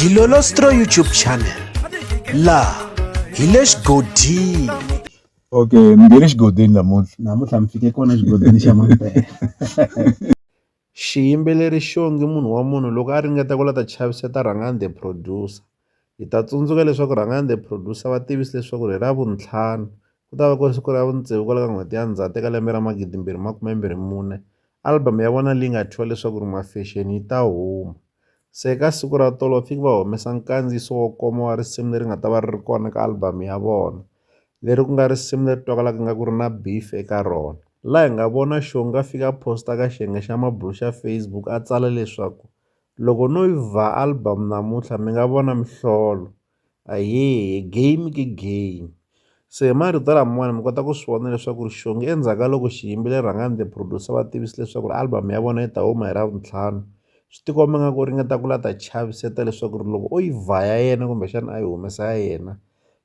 Dilolostro YouTube channel la hi le xigodini. Okay, ni nge le xigodini namuntlha mi fike kona xigodini xa Mampela. Xiyimbeleri Shongi munhu wa munhu loko a ringeta ku lata chaviseta Rhangani the producer. Hi ta tsundzuka leswaku Rhangani the producer va tivisi leswaku hi Ravuntlhanu ku ta va ku ri siku ra vu6 kwala ka n'hweti ya Ndzhati eka lembe ra 2024 album ya vona leyi nga thyiwa leswaku ri Mafexeni yi ta huma. Se eka siku ra tolo va fike va humesa nkandziyiso wo koma wa risimu leri nga ta va ri ri kona ka album ya vona, leri ku nga risimu leri twakalaka nga ku ri na beef eka rona. Laha hi nga vona Shongi a fika a posta ka xiyenge xa mabulu xa Facebook a tsala leswaku loko no yi vha album namuntlha mi nga vona mihlolo, ahee game ke game. Se hi marito lamawani mi kota ku swi vona leswaku ri Shongi endzhaku ka loko xiyimbeleri Rhangani the producer va tivisi leswaku ri album ya vona yi ta huma hi Ravuntlhanu, swi tikomba nga ku ringeta ku lata chaviseta leswaku ri loko o yi vha ya yena kumbexana a yi humesa ya yena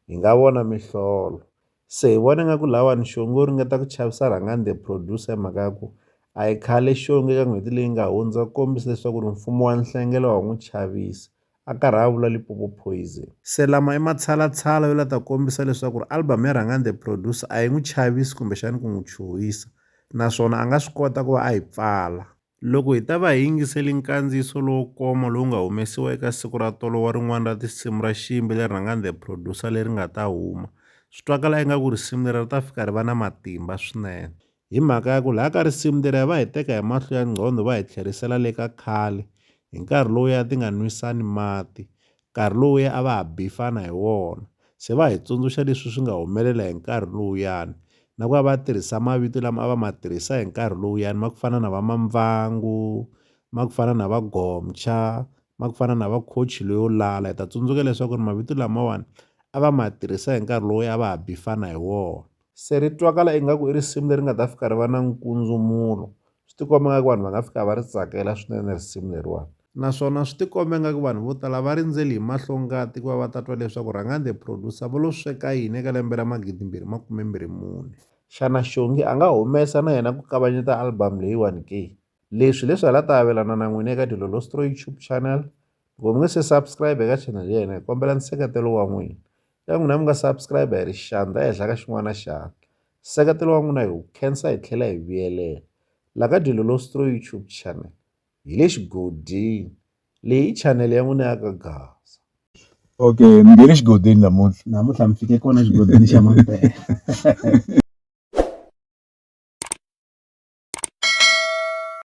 hi nga vona mihlolo. Se hi vona nga ku lawani Shongi u ringeta ku chavisa Rhangani the producer hi mhaka ya ku a hi khale Shongi eka n'hweti leyi nga hundza ku kombisa leswaku ri mfumo wa nhlengelo wa n'wi chavisa a karhi a vula Limpopo Poison. Se lama i matshalatshala yo lata kombisa leswaku ri album ya Rhangani the producer a yi n'wi chavisi kumbexani ku n'wi chuhisa, naswona a nga swi kota ku va a yi pfala. Loko hi ta va hi yingiseli nkandziyiso lowo koma lowu nga humesiwa eka siku ra tolo wa rin'wana ra tinsimu ra xiyimbeleri Rhangani the producer leri nga ta huma, swi twakala ingaku risimu leri ri ta fika ri va na matimba swinene. Hi mhaka ya ku laha ka risimu leri va hi teka hi mahlo ya nqondo va hi tlherisela le ka khale hi nkarhi lowuya ti nga nwisani mati, nkarhi lowuya a va ha bifana hi wona. Se va hi tsundzuxa leswi swi nga humelela hi nkarhi lowuyani na ku va va tirhisa mavito lama a va ma tirhisa hi nkarhi lowuyani ma ku fana na va Mamvhangu, ma ku fana na va Gomcha, ma ku fana na va Coach Loyo Lala. Hi ta tsundzuka leswaku ri mavito lamawani a va ma tirhisa hi nkarhi lowu a va ha bifana hi wona. Se ri twakala ingaku i risimu leri nga ta fika ri va na nkundzumulo, swi tikomba nga ku vanhu va nga fika va ri tsakela swinene risimu leriwani. Naswona swi tikomba nga ku vanhu vo tala va rindzeli hi mahlongati ku va va ta twa leswaku Rhangani the producer va lo sweka yini eka lembe ra 2024. Xana Shongi a nga humesa na yena ku kavanyeta album leyiwani ke? Leswi hi la ta avelana na n'wina eka Dilolostro YouTube channel. Loko mi nga se subscribe eka channel ya hina hi kombela nseketelo wa n'wina. Ya n'wina mi nga subscribe hi ri xandla ehenhla ka xin'wana na xandla. Nseketelo wa n'wina hi wu khensa hi tlhela hi vuyelela. Laha ka Dilolostro YouTube channel hi le xigodini, leyi channel ya n'wina ya ka Gaza. Okay, ni nge le xigodini namuntlha namuntlha mi fike kona xigodini xa Mampela.